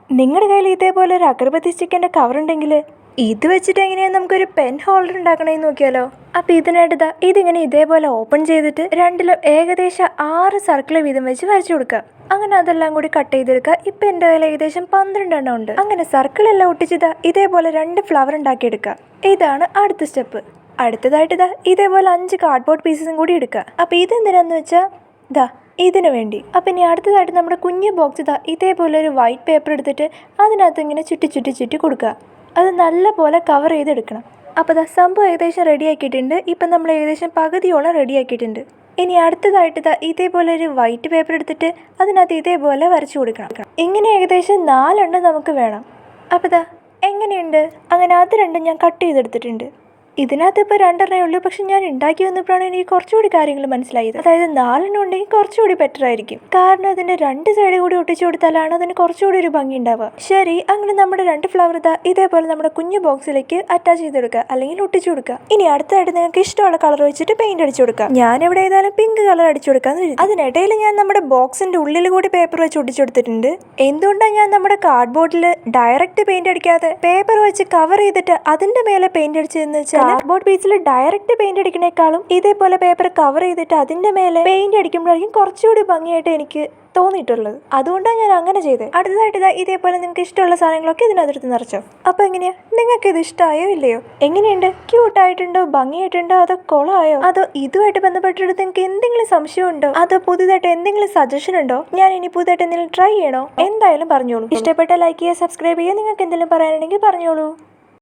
നിങ്ങളുടെ കയ്യിൽ ഇതേപോലെ ഒരു അഗർബത്തി സ്റ്റിക്കിൻ്റെ കവർ ഉണ്ടെങ്കിൽ ഇത് വെച്ചിട്ട് എങ്ങനെയാണ് നമുക്കൊരു പെൻ ഹോൾഡർ ഉണ്ടാക്കണമെന്ന് നോക്കിയാലോ. അപ്പോൾ ഇതിനായിട്ട് ഇതിങ്ങനെ ഇതേപോലെ ഓപ്പൺ ചെയ്തിട്ട് രണ്ടിലും ഏകദേശം 6 സർക്കിൾ വീതം വെച്ച് വരച്ചു കൊടുക്കുക. അങ്ങനെ അതെല്ലാം കൂടി കട്ട് ചെയ്തെടുക്കുക. ഇപ്പം എൻ്റെ കയ്യിൽ ഏകദേശം 12 എണ്ണം ഉണ്ട്. അങ്ങനെ സർക്കിളെല്ലാം ഒട്ടിച്ച് ഇതേപോലെ 2 ഫ്ലവർ ഉണ്ടാക്കിയെടുക്കുക. ഇതാണ് അടുത്ത സ്റ്റെപ്പ്. അടുത്തതായിട്ട് ഇതേപോലെ 5 കാർഡ്ബോർഡ് പീസസും കൂടി എടുക്കുക. അപ്പോൾ ഇതെന്തിനാന്ന് വെച്ചാൽ ഇതിനു വേണ്ടി. അപ്പം ഇനി അടുത്തതായിട്ട് നമ്മുടെ കുഞ്ഞു ബോക്സ് ഇതേപോലെ ഒരു വൈറ്റ് പേപ്പർ എടുത്തിട്ട് അതിനകത്ത് ഇങ്ങനെ ചുറ്റി കൊടുക്കുക. അത് നല്ലപോലെ കവർ ചെയ്തെടുക്കണം. അപ്പോൾ സംഭവം ഏകദേശം റെഡിയാക്കിയിട്ടുണ്ട്. ഇപ്പം നമ്മൾ ഏകദേശം പകുതിയോളം റെഡിയാക്കിയിട്ടുണ്ട്. ഇനി അടുത്തതായിട്ട് ഇതേപോലെ ഒരു വൈറ്റ് പേപ്പർ എടുത്തിട്ട് അതിനകത്ത് ഇതേപോലെ വരച്ചു കൊടുക്കണം. ഇങ്ങനെ ഏകദേശം 4 എണ്ണം നമുക്ക് വേണം. അപ്പോൾ എങ്ങനെയുണ്ട്? അങ്ങനെ അത് രണ്ടും ഞാൻ കട്ട് ചെയ്തെടുത്തിട്ടുണ്ട്. ഇതിനകത്ത് ഇപ്പോൾ 2 എണ്ണേ ഉള്ളൂ. പക്ഷെ ഞാൻ ഉണ്ടാക്കി വന്നപ്പോഴാണ് എനിക്ക് കുറച്ചുകൂടി കാര്യങ്ങൾ മനസ്സിലായത്. അതായത് 4 എണ്ണം ഉണ്ടെങ്കിൽ കുറച്ചുകൂടി ബെറ്റർ ആയിരിക്കും. കാരണം അതിൻ്റെ 2 സൈഡ് കൂടി ഒട്ടിച്ചു കൊടുത്താലാണ് അതിന് കുറച്ചുകൂടി ഒരു ഭംഗി ഉണ്ടാവുക. ശരി, അങ്ങനെ നമ്മുടെ 2 ഫ്ലവർ ഇതേപോലെ നമ്മുടെ കുഞ്ഞു ബോക്സിലേക്ക് അറ്റാച്ച് ചെയ്തെടുക്കുക, അല്ലെങ്കിൽ ഒട്ടിച്ചു കൊടുക്കുക. ഇനി അടുത്തായിട്ട് നിങ്ങൾക്ക് ഇഷ്ടമുള്ള കളർ വെച്ചിട്ട് പെയിന്റ് അടിച്ചു കൊടുക്കുക. ഞാനിവിടെ ഏതായാലും പിങ്ക് കളർ അടിച്ചു കൊടുക്കാന്ന് വിചാരിച്ചു. അതിനിടയിൽ ഞാൻ നമ്മുടെ ബോക്സിന്റെ ഉള്ളിൽ കൂടി പേപ്പർ വെച്ച് ഒട്ടിച്ചു കൊടുത്തിട്ടുണ്ട്. എന്തുകൊണ്ടാണ് ഞാൻ നമ്മുടെ കാർഡ്ബോർഡിൽ ഡയറക്റ്റ് പെയിന്റ് അടിക്കാതെ പേപ്പർ വെച്ച് കവർ ചെയ്തിട്ട് അതിന്റെ മേലെ പെയിന്റ് അടിച്ചതെന്ന് വെച്ചാൽ കാർഡ്ബോർഡ് പീസിൽ ഡയറക്റ്റ് പെയിന്റ് അടിക്കണേക്കാളും ഇതേപോലെ പേപ്പർ കവർ ചെയ്തിട്ട് അതിന്റെ മേലെ പെയിന്റ് അടിക്കുമ്പോഴായിരിക്കും കുറച്ചുകൂടി ഭംഗിയായിട്ട് എനിക്ക് തോന്നിയിട്ടുള്ളത്. അതുകൊണ്ടാണ് ഞാൻ അങ്ങനെ ചെയ്തത്. അടുത്തതായിട്ട് ഇതേപോലെ നിങ്ങൾക്ക് ഇഷ്ടമുള്ള സാധനങ്ങളൊക്കെ ഇതിനകത്ത് നിറച്ചോ. അപ്പോൾ എങ്ങനെയാ, നിങ്ങൾക്ക് ഇത് ഇഷ്ടമായോ ഇല്ലയോ? എങ്ങനെയുണ്ട്? ക്യൂട്ടായിട്ടുണ്ടോ, ഭംഗിയായിട്ടുണ്ടോ, അതോ കൊളമായോ? അതോ ഇതുമായിട്ട് ബന്ധപ്പെട്ടിട്ട് നിങ്ങൾക്ക് എന്തെങ്കിലും സംശയമുണ്ടോ? അതോ പുതിയതായിട്ട് എന്തെങ്കിലും സജഷൻ ഉണ്ടോ? ഞാൻ ഇനി പുതിയതായിട്ട് എന്തെങ്കിലും ട്രൈ ചെയ്യണോ? എന്തായാലും പറഞ്ഞോളൂ. ഇഷ്ടപ്പെട്ട ലൈക്ക് ചെയ്യുക, സബ്സ്ക്രൈബ് ചെയ്യുക. നിങ്ങൾക്ക് എന്തെങ്കിലും പറയാനുണ്ടെങ്കിൽ പറഞ്ഞോളൂ.